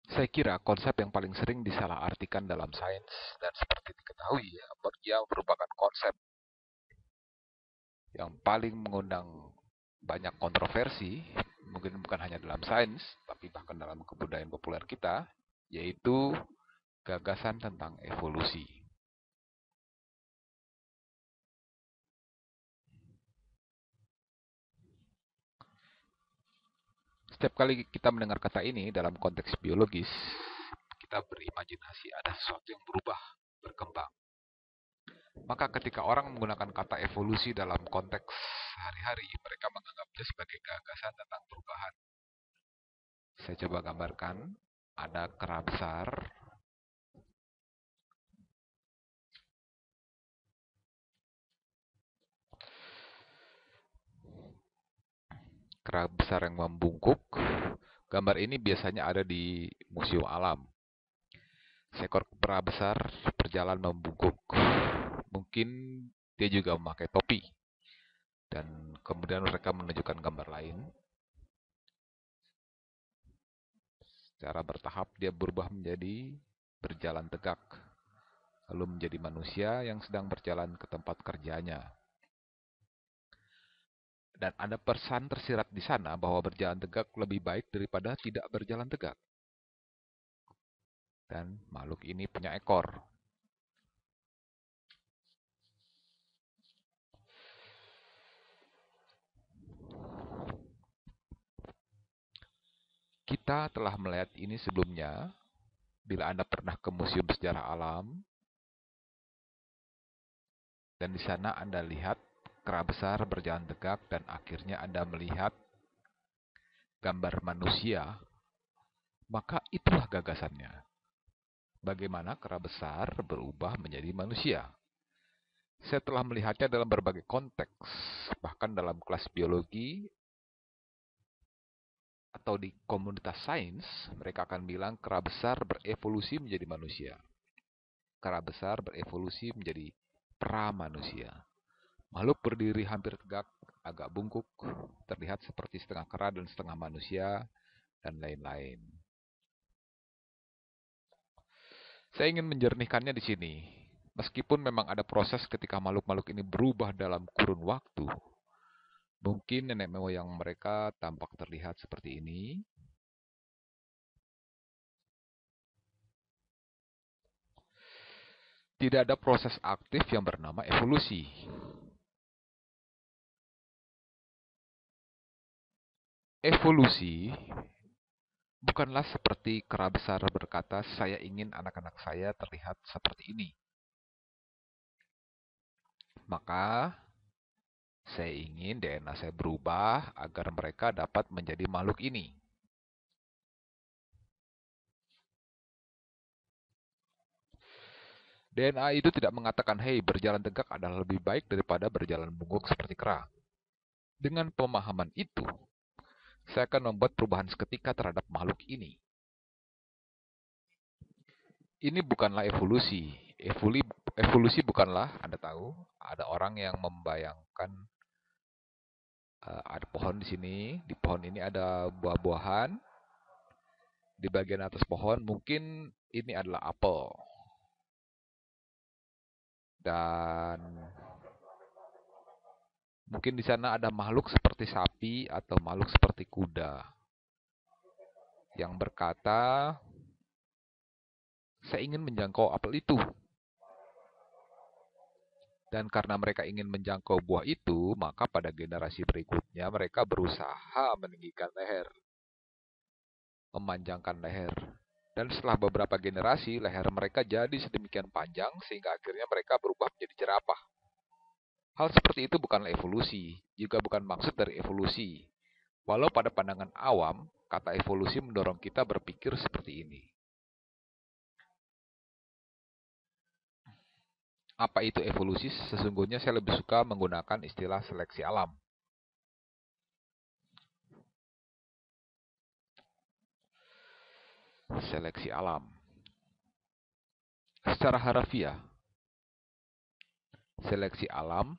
Saya kira konsep yang paling sering disalahartikan dalam sains dan seperti diketahui ya, dia merupakan konsep yang paling mengundang banyak kontroversi, mungkin bukan hanya dalam sains, tapi bahkan dalam kebudayaan populer kita, yaitu gagasan tentang evolusi. Setiap kali kita mendengar kata ini dalam konteks biologis, kita berimajinasi ada sesuatu yang berubah, berkembang. Maka ketika orang menggunakan kata evolusi dalam konteks sehari-hari, mereka menganggapnya sebagai gagasan tentang perubahan. Saya coba gambarkan, ada kera besar. Kera besar yang membungkuk. Gambar ini biasanya ada di museum alam. Seekor kera besar berjalan membungkuk. Mungkin dia juga memakai topi. Dan kemudian mereka menunjukkan gambar lain. Secara bertahap dia berubah menjadi berjalan tegak. Lalu menjadi manusia yang sedang berjalan ke tempat kerjanya. Dan ada pesan tersirat di sana bahwa berjalan tegak lebih baik daripada tidak berjalan tegak. Dan makhluk ini punya ekor. Kita telah melihat ini sebelumnya. Bila Anda pernah ke Museum Sejarah Alam, dan di sana Anda lihat kera besar berjalan tegak, dan akhirnya Anda melihat gambar manusia, maka itulah gagasannya. Bagaimana kera besar berubah menjadi manusia. Saya telah melihatnya dalam berbagai konteks, bahkan dalam kelas biologi atau di komunitas sains, mereka akan bilang kera besar berevolusi menjadi manusia. Kera besar berevolusi menjadi pra-manusia. Makhluk berdiri hampir tegak, agak bungkuk, terlihat seperti setengah kera dan setengah manusia, dan lain-lain. Saya ingin menjernihkannya di sini. Meskipun memang ada proses ketika makhluk-makhluk ini berubah dalam kurun waktu, mungkin nenek moyang mereka tampak terlihat seperti ini. Tidak ada proses aktif yang bernama evolusi. Evolusi bukanlah seperti kera besar berkata, saya ingin anak-anak saya terlihat seperti ini. Maka, saya ingin DNA saya berubah agar mereka dapat menjadi makhluk ini. DNA itu tidak mengatakan, hei, berjalan tegak adalah lebih baik daripada berjalan bungkuk seperti kera. Dengan pemahaman itu, saya akan membuat perubahan seketika terhadap makhluk ini. Ini bukanlah evolusi. Evolusi bukanlah, Anda tahu, ada orang yang membayangkan ada pohon di sini, di pohon ini ada buah-buahan, di bagian atas pohon mungkin ini adalah apel. Dan mungkin di sana ada makhluk seperti sapi atau makhluk seperti kuda yang berkata, saya ingin menjangkau apel itu. Dan karena mereka ingin menjangkau buah itu, maka pada generasi berikutnya mereka berusaha meninggikan leher, memanjangkan leher. Dan setelah beberapa generasi, leher mereka jadi sedemikian panjang sehingga akhirnya mereka berubah menjadi jerapah. Hal seperti itu bukanlah evolusi, juga bukan maksud dari evolusi. Walau pada pandangan awam, kata evolusi mendorong kita berpikir seperti ini. Apa itu evolusi? Sesungguhnya saya lebih suka menggunakan istilah seleksi alam. Seleksi alam. Secara harafiah, seleksi alam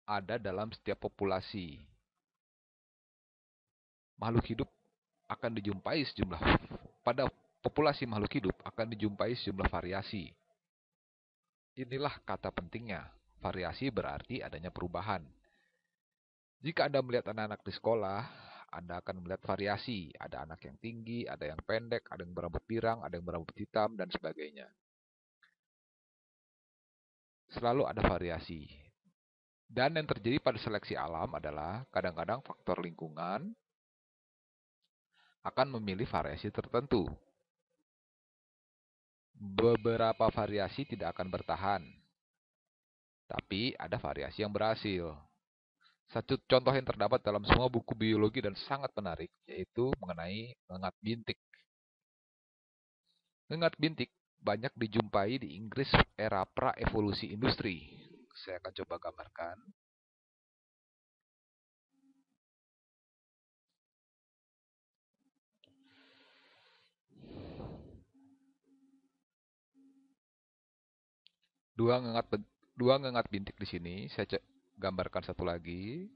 ada dalam setiap populasi makhluk hidup akan dijumpai pada populasi makhluk hidup akan dijumpai sejumlah variasi. Inilah kata pentingnya. Variasi berarti adanya perubahan. Jika Anda melihat anak-anak di sekolah, Anda akan melihat variasi. Ada anak yang tinggi, ada yang pendek, ada yang berambut pirang, ada yang berambut hitam, dan sebagainya. Selalu ada variasi. Dan yang terjadi pada seleksi alam adalah kadang-kadang faktor lingkungan akan memilih variasi tertentu. Beberapa variasi tidak akan bertahan, tapi ada variasi yang berhasil. Satu contoh yang terdapat dalam semua buku biologi dan sangat menarik, yaitu mengenai ngengat bintik. Ngengat bintik banyak dijumpai di Inggris era pra-evolusi industri. Saya akan coba gambarkan. Dua ngengat bintik di sini. Saya gambarkan satu lagi.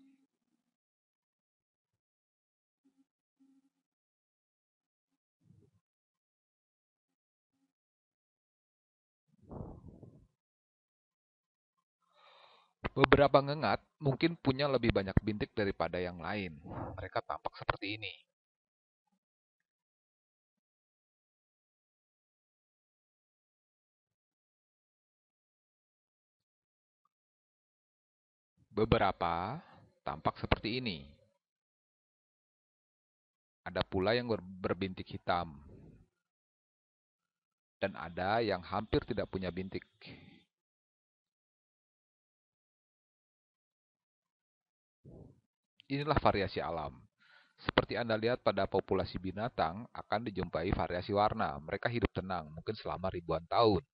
Beberapa ngengat mungkin punya lebih banyak bintik daripada yang lain. Mereka tampak seperti ini. Beberapa tampak seperti ini. Ada pula yang berbintik hitam. Dan ada yang hampir tidak punya bintik. Inilah variasi alam. Seperti Anda lihat pada populasi binatang, akan dijumpai variasi warna. Mereka hidup tenang, mungkin selama ribuan tahun.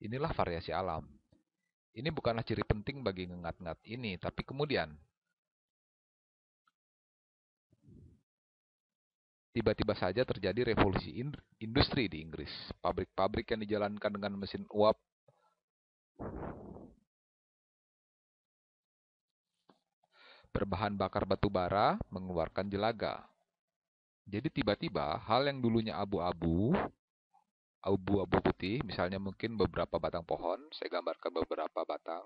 Inilah variasi alam. Ini bukanlah ciri penting bagi ngengat-ngengat ini, tapi kemudian tiba-tiba saja terjadi revolusi industri di Inggris. Pabrik-pabrik yang dijalankan dengan mesin uap berbahan bakar batu bara mengeluarkan jelaga. Jadi tiba-tiba hal yang dulunya abu-abu putih, misalnya mungkin beberapa batang pohon, saya gambarkan beberapa batang.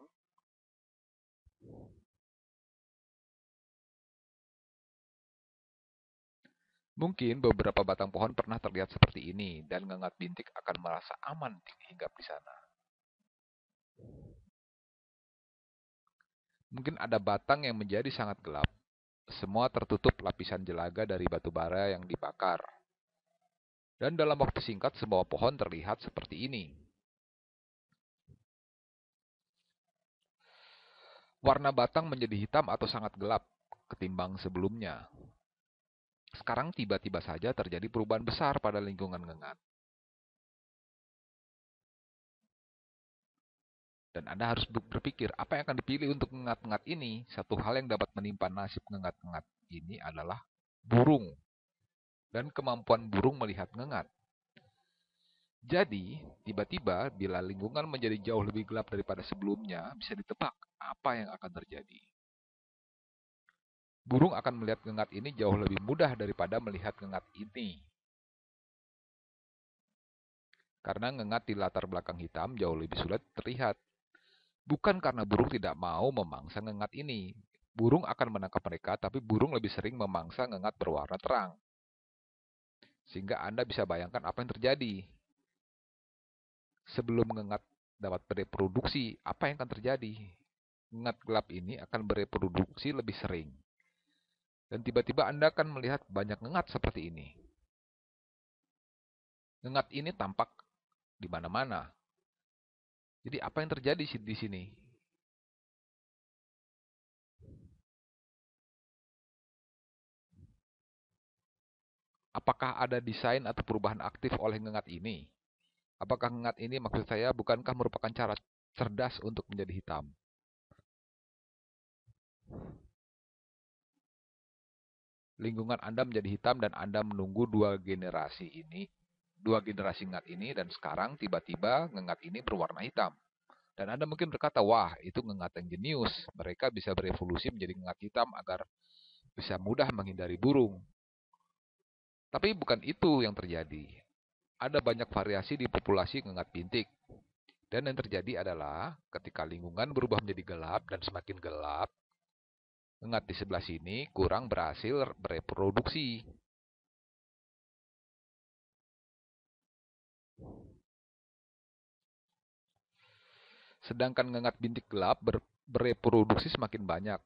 Mungkin beberapa batang pohon pernah terlihat seperti ini, dan ngengat bintik akan merasa aman hinggap di sana. Mungkin ada batang yang menjadi sangat gelap. Semua tertutup lapisan jelaga dari batu bara yang dibakar. Dan dalam waktu singkat, semua pohon terlihat seperti ini. Warna batang menjadi hitam atau sangat gelap ketimbang sebelumnya. Sekarang tiba-tiba saja terjadi perubahan besar pada lingkungan ngengat. Dan Anda harus berpikir, apa yang akan dipilih untuk ngengat-ngengat ini? Satu hal yang dapat menimpa nasib ngengat-ngengat ini adalah burung. Dan kemampuan burung melihat ngengat. Jadi, tiba-tiba bila lingkungan menjadi jauh lebih gelap daripada sebelumnya, bisa ditebak apa yang akan terjadi. Burung akan melihat ngengat ini jauh lebih mudah daripada melihat ngengat ini. Karena ngengat di latar belakang hitam jauh lebih sulit terlihat. Bukan karena burung tidak mau memangsa ngengat ini. Burung akan menangkap mereka, tapi burung lebih sering memangsa ngengat berwarna terang. Sehingga Anda bisa bayangkan apa yang terjadi. Sebelum ngengat dapat bereproduksi, apa yang akan terjadi? Ngengat gelap ini akan bereproduksi lebih sering. Dan tiba-tiba Anda akan melihat banyak ngengat seperti ini. Ngengat ini tampak di mana-mana. Jadi apa yang terjadi di sini? Apakah ada desain atau perubahan aktif oleh ngengat ini? Apakah ngengat ini, maksud saya, bukankah merupakan cara cerdas untuk menjadi hitam? Lingkungan Anda menjadi hitam dan Anda menunggu dua generasi ngengat ini, dan sekarang tiba-tiba ngengat ini berwarna hitam. Dan Anda mungkin berkata, wah, itu ngengat yang jenius. Mereka bisa berevolusi menjadi ngengat hitam agar bisa mudah menghindari burung. Tapi bukan itu yang terjadi. Ada banyak variasi di populasi ngengat bintik. Dan yang terjadi adalah ketika lingkungan berubah menjadi gelap dan semakin gelap, ngengat di sebelah sini kurang berhasil bereproduksi. Sedangkan ngengat bintik gelap bereproduksi semakin banyak.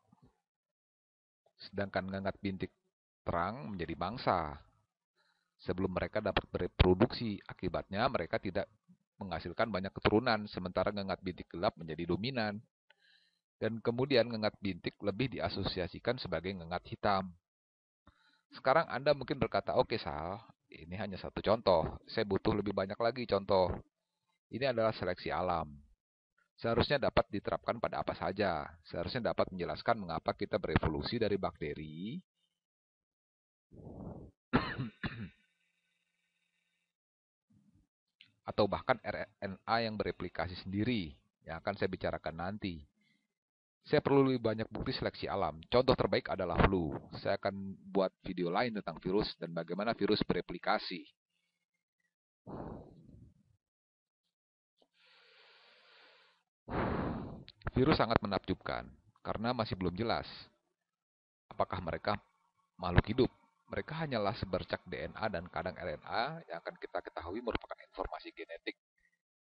Sedangkan ngengat bintik terang menjadi mangsa. Sebelum mereka dapat bereproduksi, akibatnya mereka tidak menghasilkan banyak keturunan, sementara ngengat bintik gelap menjadi dominan. Dan kemudian ngengat bintik lebih diasosiasikan sebagai ngengat hitam. Sekarang Anda mungkin berkata, oke Sal, ini hanya satu contoh. Saya butuh lebih banyak lagi contoh. Ini adalah seleksi alam. Seharusnya dapat diterapkan pada apa saja. Seharusnya dapat menjelaskan mengapa kita berevolusi dari bakteri atau bahkan RNA yang bereplikasi sendiri, yang akan saya bicarakan nanti. Saya perlu lebih banyak bukti seleksi alam. Contoh terbaik adalah flu. Saya akan buat video lain tentang virus dan bagaimana virus bereplikasi. Virus sangat menakjubkan karena masih belum jelas apakah mereka makhluk hidup. Mereka hanyalah sebercak DNA dan kadang RNA yang akan kita ketahui merupakan informasi genetik.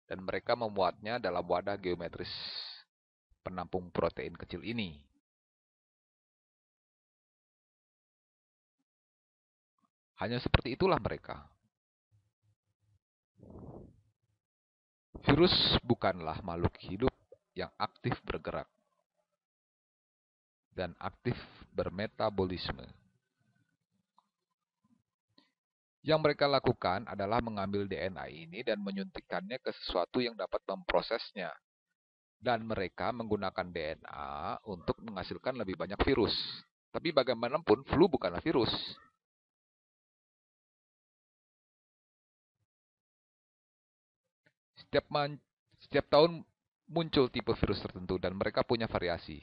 Dan mereka memuatnya dalam wadah geometris penampung protein kecil ini. Hanya seperti itulah mereka. Virus bukanlah makhluk hidup yang aktif bergerak dan aktif bermetabolisme. Yang mereka lakukan adalah mengambil DNA ini dan menyuntikkannya ke sesuatu yang dapat memprosesnya. Dan mereka menggunakan DNA untuk menghasilkan lebih banyak virus. Tapi bagaimanapun, flu bukanlah virus. Setiap tahun muncul tipe virus tertentu dan mereka punya variasi.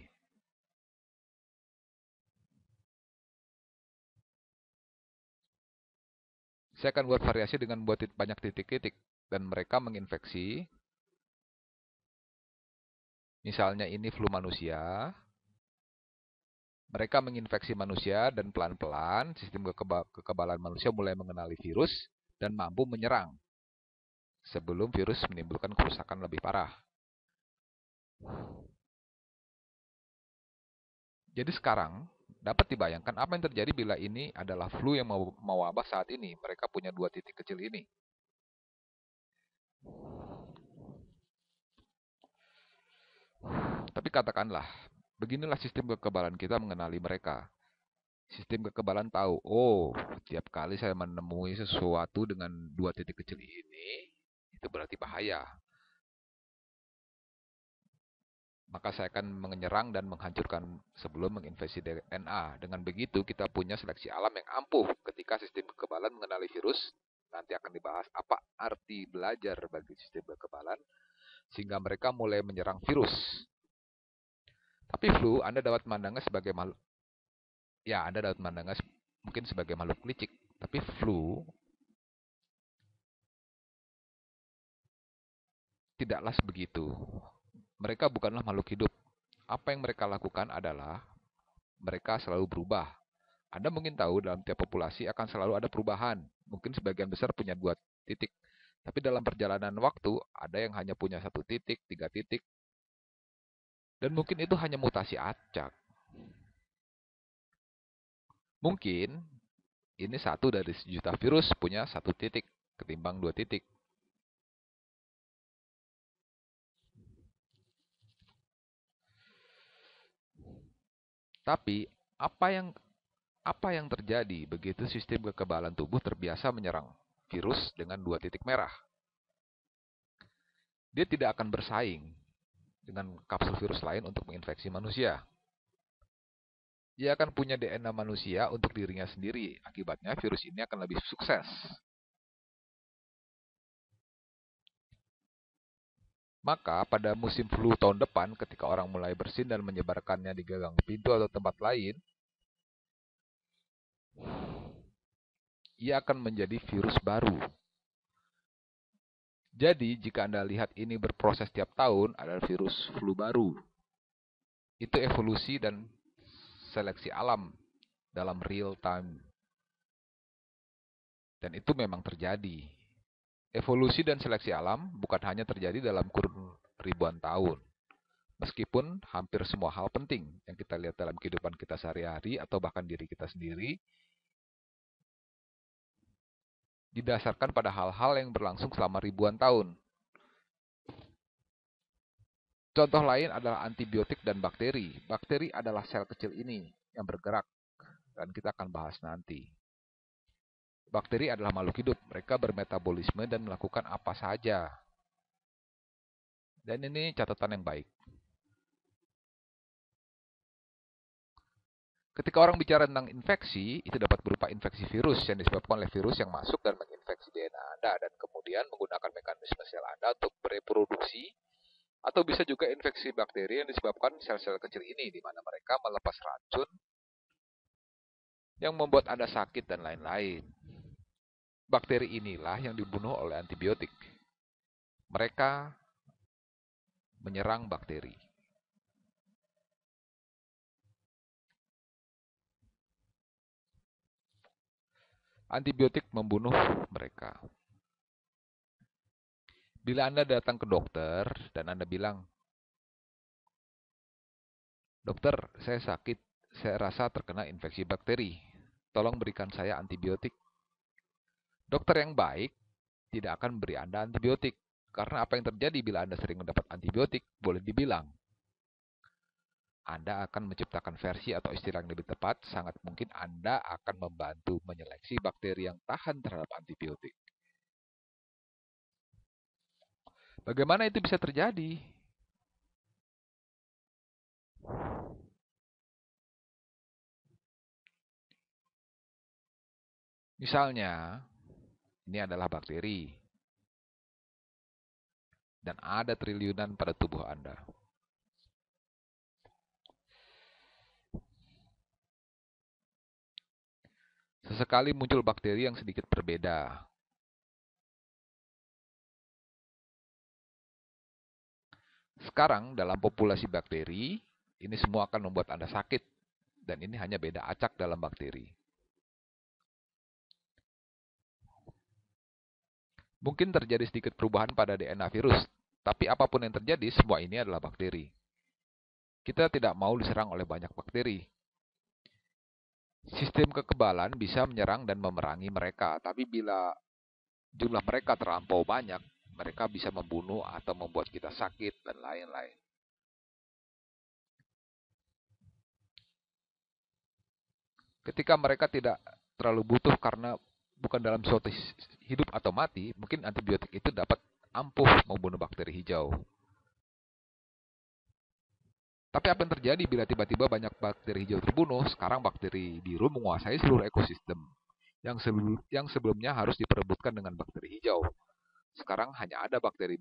Saya akan buat variasi dengan buat banyak titik-titik dan mereka menginfeksi. Misalnya ini flu manusia. Mereka menginfeksi manusia dan pelan-pelan sistem kekebalan manusia mulai mengenali virus dan mampu menyerang sebelum virus menimbulkan kerusakan lebih parah. Jadi sekarang dapat dibayangkan apa yang terjadi bila ini adalah flu yang mewabah saat ini. Mereka punya dua titik kecil ini. Tapi katakanlah, beginilah sistem kekebalan kita mengenali mereka. Sistem kekebalan tahu, oh, tiap kali saya menemui sesuatu dengan dua titik kecil ini, itu berarti bahaya. Maka saya akan menyerang dan menghancurkan sebelum menginfeksi DNA. Dengan begitu, kita punya seleksi alam yang ampuh ketika sistem kekebalan mengenali virus. Nanti akan dibahas apa arti belajar bagi sistem kekebalan, sehingga mereka mulai menyerang virus. Tapi flu, Anda dapat memandangnya sebagai makhluk. Ya, Anda dapat memandangnya mungkin sebagai makhluk licik. Tapi flu tidaklah sebegitu. Mereka bukanlah makhluk hidup. Apa yang mereka lakukan adalah mereka selalu berubah. Anda mungkin tahu dalam tiap populasi akan selalu ada perubahan. Mungkin sebagian besar punya dua titik. Tapi dalam perjalanan waktu, ada yang hanya punya satu titik, tiga titik. Dan mungkin itu hanya mutasi acak. Mungkin ini satu dari sejuta virus punya satu titik ketimbang dua titik. Tapi apa yang terjadi begitu sistem kekebalan tubuh terbiasa menyerang virus dengan dua titik merah? Dia tidak akan bersaing dengan kapsul virus lain untuk menginfeksi manusia. Dia akan punya DNA manusia untuk dirinya sendiri. Akibatnya virus ini akan lebih sukses. Maka pada musim flu tahun depan ketika orang mulai bersin dan menyebarkannya di gagang pintu atau tempat lain, ia akan menjadi virus baru. Jadi, jika Anda lihat ini berproses tiap tahun, adalah virus flu baru. Itu evolusi dan seleksi alam dalam real time. Dan itu memang terjadi. Evolusi dan seleksi alam bukan hanya terjadi dalam kurun ribuan tahun. Meskipun hampir semua hal penting yang kita lihat dalam kehidupan kita sehari-hari atau bahkan diri kita sendiri didasarkan pada hal-hal yang berlangsung selama ribuan tahun. Contoh lain adalah antibiotik dan bakteri. Bakteri adalah sel kecil ini yang bergerak, dan kita akan bahas nanti. Bakteri adalah makhluk hidup. Mereka bermetabolisme dan melakukan apa saja. Dan ini catatan yang baik. Ketika orang bicara tentang infeksi, itu dapat berupa infeksi virus yang disebabkan oleh virus yang masuk dan menginfeksi DNA Anda dan kemudian menggunakan mekanisme sel Anda untuk bereproduksi, atau bisa juga infeksi bakteri yang disebabkan sel-sel kecil ini di mana mereka melepas racun yang membuat Anda sakit dan lain-lain. Bakteri inilah yang dibunuh oleh antibiotik. Mereka menyerang bakteri. Antibiotik membunuh mereka. Bila Anda datang ke dokter dan Anda bilang, "Dokter, saya sakit, saya rasa terkena infeksi bakteri. Tolong berikan saya antibiotik." Dokter yang baik tidak akan beri Anda antibiotik. Karena apa yang terjadi bila Anda sering mendapat antibiotik, boleh dibilang Anda akan menciptakan versi atau istilah yang lebih tepat, sangat mungkin Anda akan membantu menyeleksi bakteri yang tahan terhadap antibiotik. Bagaimana itu bisa terjadi? Misalnya, ini adalah bakteri. Dan ada triliunan pada tubuh Anda. Sesekali muncul bakteri yang sedikit berbeda. Sekarang dalam populasi bakteri, ini semua akan membuat Anda sakit. Dan ini hanya beda acak dalam bakteri. Mungkin terjadi sedikit perubahan pada DNA virus, tapi apapun yang terjadi, semua ini adalah bakteri. Kita tidak mau diserang oleh banyak bakteri. Sistem kekebalan bisa menyerang dan memerangi mereka, tapi bila jumlah mereka terlampau banyak, mereka bisa membunuh atau membuat kita sakit dan lain-lain. Ketika mereka tidak terlalu butuh karena bukan dalam suatu hidup atau mati, mungkin antibiotik itu dapat ampuh membunuh bakteri hijau. Tapi apa yang terjadi bila tiba-tiba banyak bakteri hijau terbunuh? Sekarang bakteri biru menguasai seluruh ekosistem. Yang sebelumnya harus diperebutkan dengan bakteri hijau. Sekarang hanya ada bakteri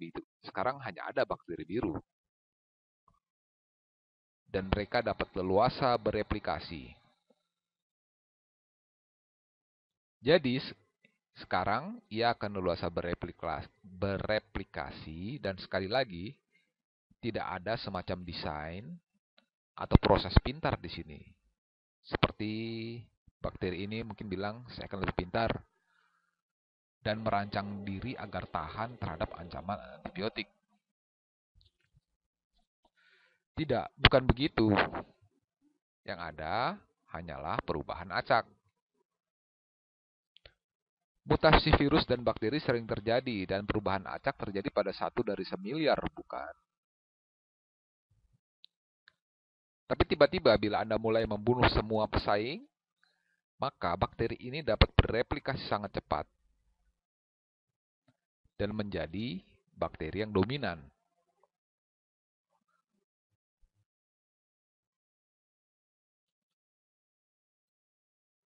biru. Dan mereka dapat leluasa bereplikasi. Jadi, sekarang ia akan leluasa bereplikasi dan sekali lagi, tidak ada semacam desain atau proses pintar di sini. Seperti bakteri ini mungkin bilang, saya akan lebih pintar dan merancang diri agar tahan terhadap ancaman antibiotik. Tidak, bukan begitu. Yang ada hanyalah perubahan acak. Mutasi virus dan bakteri sering terjadi dan perubahan acak terjadi pada 1 dari semiliar, bukan? Tapi tiba-tiba bila Anda mulai membunuh semua pesaing, maka bakteri ini dapat bereplikasi sangat cepat dan menjadi bakteri yang dominan.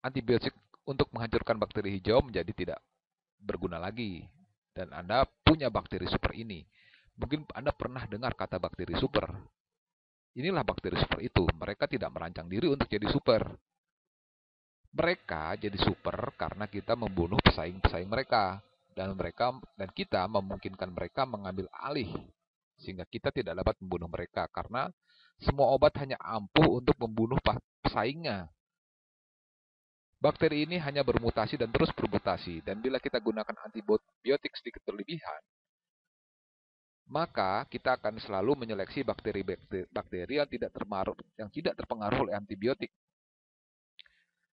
Antibiotik untuk menghancurkan bakteri hijau menjadi tidak berguna lagi. Dan Anda punya bakteri super ini. Mungkin Anda pernah dengar kata bakteri super. Inilah bakteri super itu. Mereka tidak merancang diri untuk jadi super. Mereka jadi super karena kita membunuh pesaing-pesaing mereka, dan kita memungkinkan mereka mengambil alih sehingga kita tidak dapat membunuh mereka karena semua obat hanya ampuh untuk membunuh pesaingnya. Bakteri ini hanya bermutasi dan terus bermutasi, dan bila kita gunakan antibiotik sedikit berlebihan, maka kita akan selalu menyeleksi bakteri yang tidak terpengaruh oleh antibiotik.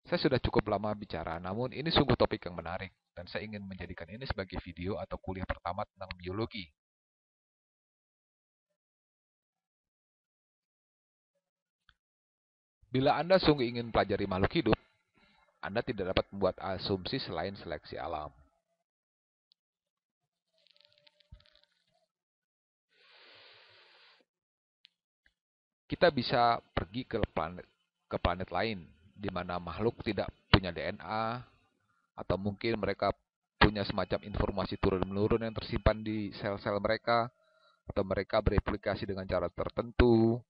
Saya sudah cukup lama bicara, namun ini sungguh topik yang menarik, dan saya ingin menjadikan ini sebagai video atau kuliah pertama tentang biologi. Bila Anda sungguh ingin pelajari makhluk hidup, Anda tidak dapat membuat asumsi selain seleksi alam. Kita bisa pergi ke planet lain, di mana makhluk tidak punya DNA, atau mungkin mereka punya semacam informasi turun-menurun yang tersimpan di sel-sel mereka, atau mereka bereplikasi dengan cara tertentu,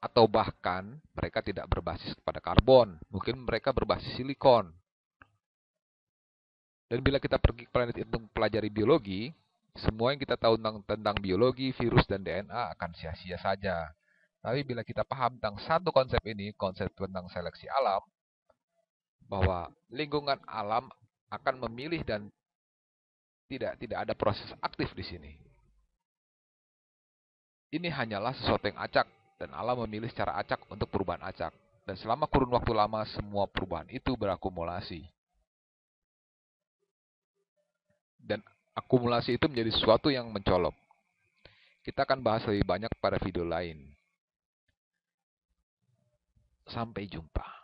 atau bahkan mereka tidak berbasis pada karbon, mungkin mereka berbasis silikon. Dan bila kita pergi ke planet itu untuk pelajari biologi, semua yang kita tahu tentang biologi, virus, dan DNA akan sia-sia saja. Tapi bila kita paham tentang satu konsep ini, konsep tentang seleksi alam, bahwa lingkungan alam akan memilih dan tidak ada proses aktif di sini. Ini hanyalah sesuatu yang acak, dan alam memilih secara acak untuk perubahan acak. Dan selama kurun waktu lama, semua perubahan itu berakumulasi. Dan akumulasi itu menjadi sesuatu yang mencolok. Kita akan bahas lebih banyak pada video lain. Sampai jumpa.